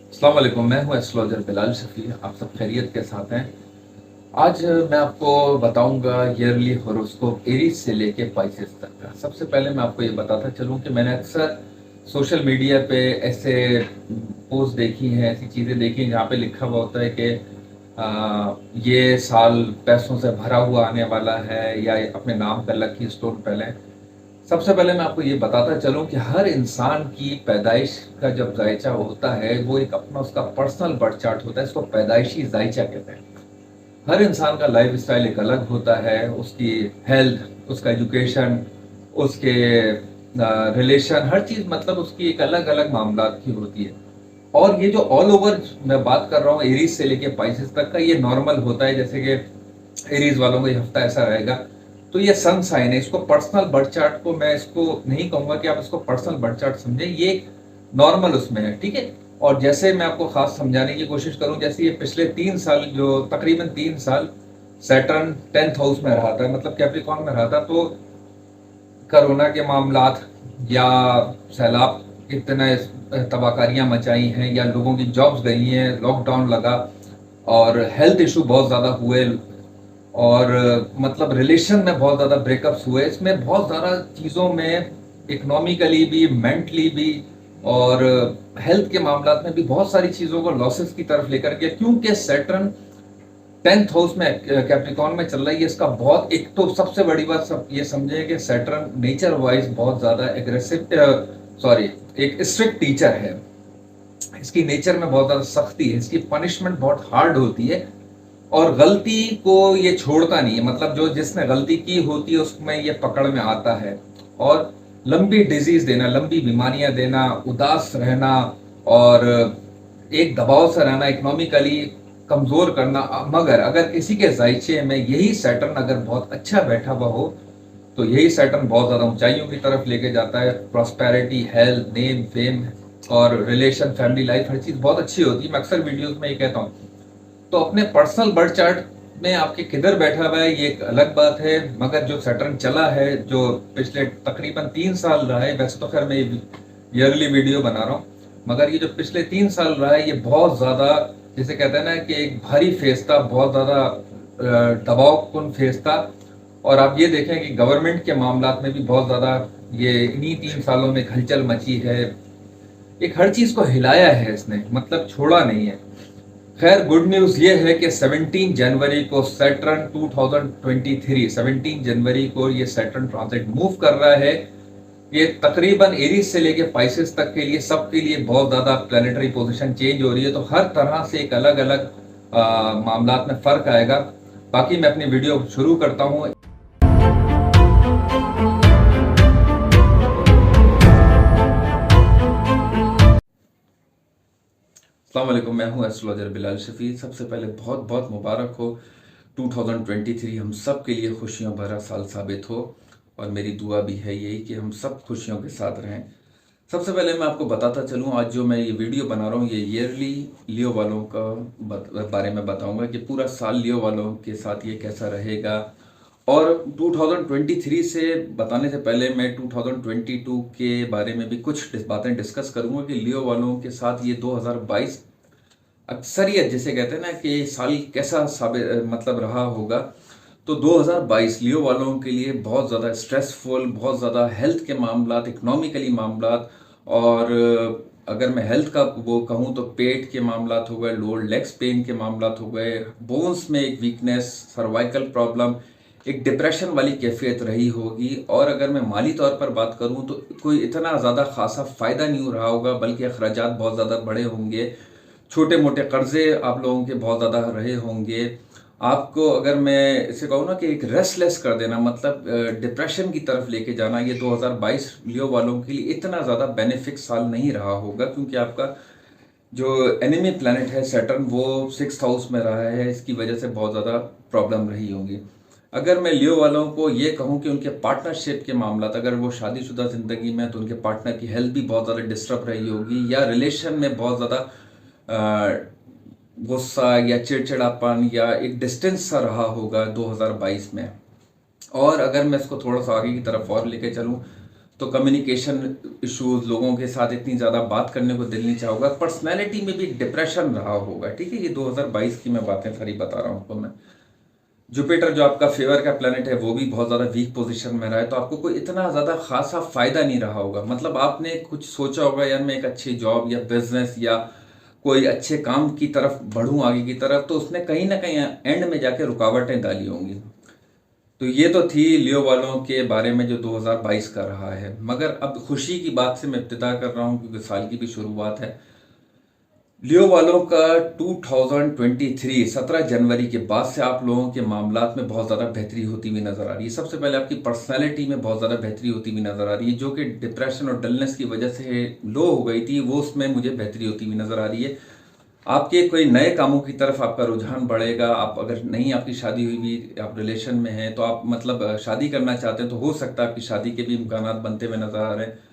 अस्सलाम वालेकुम, मैं हूं एस्ट्रोलॉजर बिलाल शफी। आप सब खैरियत के साथ हैं। आज मैं आपको बताऊंगा ईयरली हॉरोस्कोप एरीज से लेके पाइसेस तक का। सबसे पहले मैं आपको ये बताता चलूं कि मैंने अक्सर सोशल मीडिया पे ऐसे पोस्ट देखी हैं, ऐसी चीज़ें देखी हैं जहाँ पे लिखा हुआ होता है कि ये साल पैसों से भरा हुआ आने वाला है या अपने नाम पर लकी स्टोन पहले। सबसे पहले मैं आपको ये बताता चलूं कि हर इंसान की पैदाइश का जब जायचा होता है वो एक अपना उसका पर्सनल बर्थ चार्ट होता है, इसको पैदाइशी जायचा कहते हैं। हर इंसान का लाइफ स्टाइल एक अलग होता है, उसकी हेल्थ, उसका एजुकेशन, उसके रिलेशन, हर चीज मतलब उसकी एक अलग अलग मामला की होती है। और ये जो ऑल ओवर मैं बात कर रहा हूँ एरीज से लेके पाइसेस तक का, ये नॉर्मल होता है। जैसे कि एरीज वालों का ये हफ्ता ऐसा रहेगा, तो ये सन साइन है। इसको पर्सनल बर्थ चार्ट को मैं इसको नहीं कहूंगा कि आप इसको पर्सनल बर्थ चार्ट समझे, ये नॉर्मल उसमें है, ठीक है। और जैसे मैं आपको खास समझाने की कोशिश करूं, जैसे ये पिछले 3 साल, जो तकरीबन 3 साल सैटर्न 10th हाउस में रहा था, मतलब कैप्रिकॉर्न में रहा था, तो कोरोना के मामलात या सैलाब इतने तबाहकारियां मचाई हैं, या लोगों की जॉब्स गई हैं, लॉकडाउन लगा और हेल्थ इशू बहुत ज़्यादा हुए, और मतलब रिलेशन में बहुत ज़्यादा ब्रेकअप्स हुए। इसमें बहुत ज़्यादा चीज़ों में इकोनॉमिकली भी, मेंटली भी और हेल्थ के मामला में भी बहुत सारी चीज़ों को लॉसेस की तरफ लेकर गया, क्योंकि सैटर्न 10th हाउस में कैप्रिकॉर्न में चल रही है। इसका बहुत, एक तो सबसे बड़ी बात सब ये समझे कि सैटर्न नेचर वाइज बहुत ज़्यादा एग्रेसिव, सॉरी, एक स्ट्रिक्ट टीचर है। इसकी नेचर में बहुत ज़्यादा सख्ती है, इसकी पनिशमेंट बहुत हार्ड होती है, और गलती को ये छोड़ता नहीं है। मतलब जो जिसने गलती की होती है उसमें ये पकड़ में आता है, और लंबी डिजीज देना, लंबी बीमारियां देना, उदास रहना, और एक दबाव से रहना, इकोनॉमिकली कमजोर करना। मगर अगर किसी के जायचे में यही सैटर्न अगर बहुत अच्छा बैठा हुआ हो, तो यही सैटर्न बहुत ज्यादा ऊंचाइयों की तरफ लेके जाता है। प्रॉस्पेरिटी, हेल्थ, नेम, फेम और रिलेशन, फैमिली लाइफ, हर चीज बहुत अच्छी होती है। मैं अक्सर वीडियोस में ये कहता हूँ। तो अपने पर्सनल बर्थ चार्ट में आपके किधर बैठा हुआ है ये एक अलग बात है, मगर जो सैटर्न चला है, जो पिछले तकरीबन 3 साल रहा है, वैसे तो खैर मैं ईयरली वीडियो बना रहा हूँ, मगर ये जो पिछले 3 साल रहा है, ये बहुत ज्यादा, जिसे कहते हैं ना कि एक भारी फेज था, बहुत ज्यादा दबाव कुन फेज था। और आप ये देखें कि गवर्नमेंट के मामलात में भी बहुत ज्यादा ये इन्हीं 3 सालों में हलचल मची है। एक हर चीज को हिलाया है इसने, मतलब छोड़ा नहीं है। खैर, गुड न्यूज ये है कि 17 जनवरी को सैटर्न 2023, 17 जनवरी को ये सैटर्न ट्रांजिट मूव कर रहा है। ये तकरीबन एरीज से लेके पाइसेस तक के लिए, सबके लिए बहुत ज्यादा प्लानिटरी पोजीशन चेंज हो रही है, तो हर तरह से एक अलग अलग मामलात में फर्क आएगा। बाकी मैं अपनी वीडियो शुरू करता हूँ। अस्सलाम वालेकुम, मैं हूं एस्ट्रोलॉजर बिलाल शफी। सबसे पहले बहुत बहुत मुबारक हो 2023 हम सब के लिए खुशियों भरा साल साबित हो, और मेरी दुआ भी है यही कि हम सब खुशियों के साथ रहें। सबसे पहले मैं आपको बताता चलूं, आज जो मैं ये वीडियो बना रहा हूँ, ये ईयरली लियो वालों का बारे में बताऊंगा कि पूरा साल लियो वालों के साथ ये कैसा रहेगा। और 2023 से बताने से पहले मैं 2022 के बारे में भी कुछ बातें डिस्कस करूंगा कि लियो वालों के साथ ये 2022 अक्सरियत जिसे कहते हैं ना कि साल कैसा साबित मतलब रहा होगा। तो 2022 लियो वालों के लिए बहुत ज़्यादा स्ट्रेसफुल, बहुत ज़्यादा हेल्थ के मामलात, इकोनॉमिकली मामलात, और अगर मैं हेल्थ का वो कहूँ तो पेट के मामलात हो गए, लोअर लेग्स पेन के मामलात हो गए, बोन्स में एक वीकनेस, सर्वाइकल प्रॉब्लम, एक डिप्रेशन वाली कैफियत रही होगी। और अगर मैं माली तौर पर बात करूं तो कोई इतना ज़्यादा खासा फ़ायदा नहीं हो रहा होगा, बल्कि अखराजात बहुत ज़्यादा बड़े होंगे। छोटे मोटे कर्जे आप लोगों के बहुत ज़्यादा रहे होंगे। आपको अगर मैं इसे कहूँ ना कि एक रेस्टलेस कर देना, मतलब डिप्रेशन की तरफ लेके जाना, ये 2022 लियो वालों के लिए इतना ज़्यादा बेनिफिक साल नहीं रहा होगा, क्योंकि आपका जो एनिमी प्लैनेट है सैटर्न, वो 6th हाउस में रहा है। इसकी वजह से बहुत ज़्यादा प्रॉब्लम रही होगी। अगर मैं लियो वालों को ये कहूँ कि उनके पार्टनरशिप के मामला, अगर वो शादीशुदा ज़िंदगी में, तो उनके पार्टनर की हेल्थ भी बहुत ज़्यादा डिस्टर्ब रही होगी, या रिलेशन में बहुत ज़्यादा गुस्सा या चिड़चिड़ापन या एक डिस्टेंस सा रहा होगा 2022 में। और अगर मैं इसको थोड़ा सा आगे की तरफ और लेके चलूँ, तो कम्युनिकेशन इश्यूज, लोगों के साथ इतनी ज़्यादा बात करने को दिल नहीं चाहोगा, पर्सनैलिटी में भी डिप्रेशन रहा होगा। ठीक है, ये 2022 की मैं बातें सारी बता रहा हूँ आपको मैं। जुपिटर जो आपका फेवर का प्लेनेट है वो भी बहुत ज़्यादा वीक पोजीशन में रहा है, तो आपको कोई इतना ज़्यादा खासा फायदा नहीं रहा होगा। मतलब आपने कुछ सोचा होगा यार मैं एक अच्छी जॉब या बिजनेस या कोई अच्छे काम की तरफ बढ़ूं आगे की तरफ, तो उसने कहीं ना कहीं एंड में जाके रुकावटें डाली होंगी। तो ये तो थी लियो वालों के बारे में जो 2022 का रहा है। मगर अब खुशी की बात से मैं इब्तिदा कर रहा हूँ क्योंकि साल की भी शुरुआत है। लियो वालों का 2023 17 जनवरी के बाद से आप लोगों के मामलात में बहुत ज़्यादा बेहतरी होती हुई नज़र आ रही है। सबसे पहले आपकी पर्सनैलिटी में बहुत ज़्यादा बेहतरी होती हुई नज़र आ रही है, जो कि डिप्रेशन और डलनेस की वजह से लो हो गई थी, वो उसमें मुझे बेहतरी होती हुई नज़र आ रही है। आपके कोई नए कामों की तरफ आपका रुझान बढ़ेगा। आप अगर नहीं आपकी शादी हुई भी, आप रिलेशन में हैं, तो आप मतलब शादी करना चाहते हैं तो हो सकता है आपकी शादी के भी इम्कानात बनते हुए नज़र आ रहे हैं।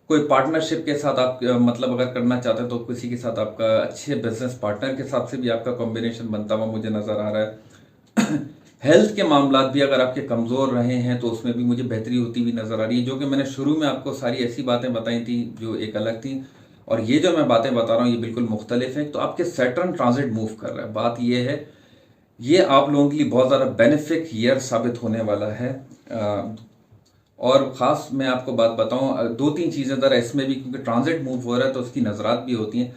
कोई पार्टनरशिप के साथ आप मतलब अगर करना चाहते हैं तो किसी के साथ आपका अच्छे बिजनेस पार्टनर के साथ से भी आपका कॉम्बिनेशन बनता हुआ मुझे नज़र आ रहा है। हेल्थ के मामलात भी अगर आपके कमज़ोर रहे हैं तो उसमें भी मुझे बेहतरी होती हुई नज़र आ रही है, जो कि मैंने शुरू में आपको सारी ऐसी बातें बताई थी जो एक अलग थी, और ये जो मैं बातें बता रहा हूँ ये बिल्कुल मुख्तलिफ हैं। तो आपके सैटर्न ट्रांजिट मूव कर रहा है। बात ये है, ये आप लोगों के लिए बहुत ज़्यादा बेनिफिक ईयर साबित होने वाला है। और ख़ास मैं आपको बात बताऊं, दो तीन चीज़ें ज़रा इसमें भी, क्योंकि ट्रांजिट मूव हो रहा है तो उसकी नज़रात भी होती हैं।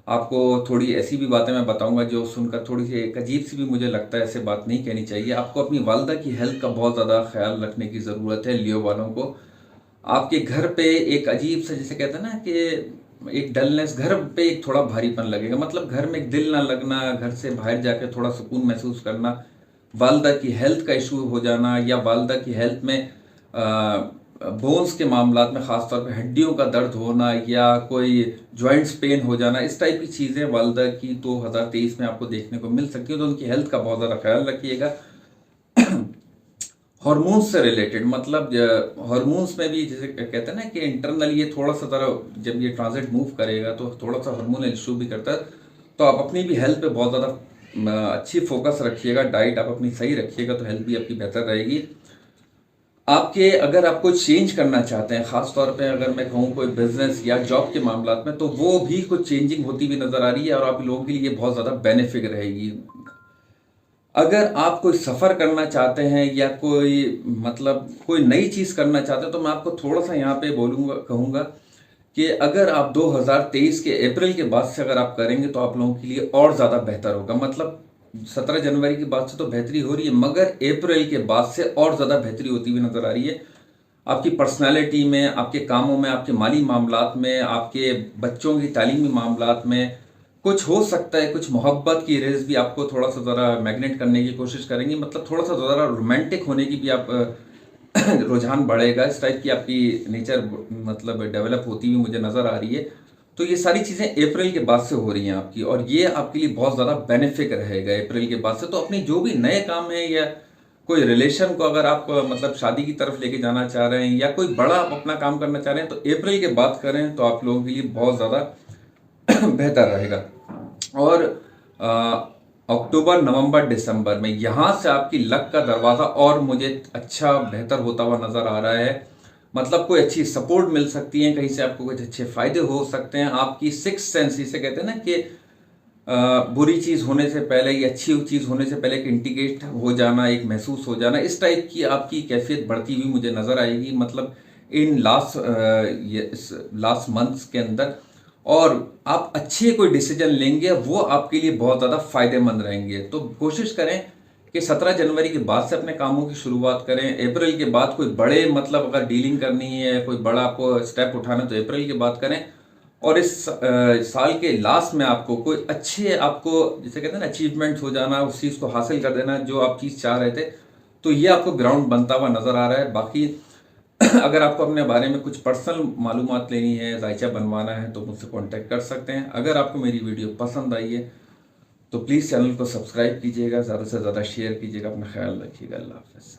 आपको थोड़ी ऐसी भी बातें मैं बताऊंगा जो सुनकर थोड़ी सी एक अजीब सी भी मुझे लगता है, ऐसे बात नहीं कहनी चाहिए। आपको अपनी वालदा की हेल्थ का बहुत ज़्यादा ख्याल रखने की ज़रूरत है लियो वालों को। आपके घर पे एक अजीब सा, जैसे कहते हैं ना कि एक डलनेस, घर पे एक थोड़ा भारीपन लगेगा। मतलब घर में एक दिल ना लगना, घर से बाहर जाके थोड़ा सुकून महसूस करना, वालदा की हेल्थ का इशू हो जाना, या वालदा की हेल्थ में बोन्स के मामलात में ख़ासतौर पे हड्डियों का दर्द होना या कोई जॉइंट्स पेन हो जाना, इस टाइप की चीज़ें वालदा की 2023 में आपको देखने को मिल सकती है। तो उनकी हेल्थ का बहुत ज़्यादा ख्याल रखिएगा। हॉर्मोन्स से रिलेटेड, मतलब हॉर्मोन्स में भी जैसे कहते हैं ना कि इंटरनली ये थोड़ा सा ज़रा, जब ये ट्रांजिट मूव करेगा तो थोड़ा सा हार्मोनल इशू भी करता है। तो आप अपनी भी हेल्थ पे बहुत ज़्यादा अच्छी फोकस रखिएगा। डाइट आप अपनी सही रखिएगा तो हेल्थ भी आपकी बेहतर रहेगी। आपके अगर आप कोई चेंज करना चाहते हैं, ख़ास तौर पे अगर मैं कहूँ कोई बिजनेस या जॉब के मामलात में, तो वो भी कुछ चेंजिंग होती हुई नज़र आ रही है और आप लोगों के लिए बहुत ज़्यादा बेनिफिक रहेगी। अगर आप कोई सफ़र करना चाहते हैं या कोई मतलब कोई नई चीज़ करना चाहते हैं, तो मैं आपको थोड़ा सा यहाँ पे बोलूँगा, कहूँगा कि अगर आप 2023 के अप्रैल के बाद से अगर आप करेंगे तो आप लोगों के लिए और ज़्यादा बेहतर होगा। मतलब 17 जनवरी के बाद से तो बेहतरी हो रही है, मगर अप्रैल के बाद से और ज़्यादा बेहतरी होती हुई नज़र आ रही है। आपकी पर्सनैलिटी में, आपके कामों में, आपके माली मामलात में, आपके बच्चों की तालीमी मामलात में कुछ हो सकता है, कुछ मोहब्बत की रेज भी आपको थोड़ा सा ज़रा मैग्नेट करने की कोशिश करेंगी। मतलब थोड़ा सा ज़रा रोमांटिक होने की भी आप रुझान बढ़ेगा। इस टाइप की आपकी नेचर मतलब डेवलप होती हुई मुझे नज़र आ रही है। तो ये सारी चीज़ें अप्रैल के बाद से हो रही हैं आपकी, और ये आपके लिए बहुत ज़्यादा बेनिफिक रहेगा अप्रैल के बाद से। तो अपनी जो भी नए काम है या कोई रिलेशन को अगर आप मतलब शादी की तरफ लेके जाना चाह रहे हैं या कोई बड़ा आप अपना काम करना चाह रहे हैं, तो अप्रैल के बाद करें तो आप लोगों के लिए बहुत ज़्यादा बेहतर रहेगा। और अक्टूबर, नवंबर, दिसंबर में यहाँ से आपकी लक का दरवाज़ा और मुझे अच्छा बेहतर होता हुआ नज़र आ रहा है। मतलब कोई अच्छी सपोर्ट मिल सकती है, कहीं से आपको कुछ अच्छे फायदे हो सकते हैं। आपकी सिक्स सेंस, इसे कहते हैं ना कि बुरी चीज़ होने से पहले या अच्छी चीज़ होने से पहले एक इंडिकेट हो जाना, एक महसूस हो जाना, इस टाइप की आपकी कैफियत बढ़ती हुई मुझे नज़र आएगी। मतलब इन लास्ट मंथ्स के अंदर, और आप अच्छे कोई डिसीजन लेंगे वो आपके लिए बहुत ज़्यादा फायदेमंद रहेंगे। तो कोशिश करें कि 17 जनवरी के बाद से अपने कामों की शुरुआत करें। अप्रैल के बाद कोई बड़े मतलब अगर डीलिंग करनी है, कोई बड़ा आपको स्टेप उठाना है तो अप्रैल के बाद करें। और इस साल के लास्ट में आपको कोई अच्छे, आपको जिसे कहते हैं ना अचीवमेंट्स हो जाना, उस चीज़ को हासिल कर देना जो आप चीज़ चाह रहे थे, तो ये आपको ग्राउंड बनता हुआ नज़र आ रहा है। बाकी अगर आपको अपने बारे में कुछ पर्सनल मालूमात लेनी है, जायचा बनवाना है, तो मुझसे कांटेक्ट कर सकते हैं। अगर आपको मेरी वीडियो पसंद आई है तो प्लीज़ चैनल को सब्सक्राइब कीजिएगा, ज़्यादा से ज़्यादा शेयर कीजिएगा। अपना ख्याल रखिएगा। अल्लाह हाफ़िज़।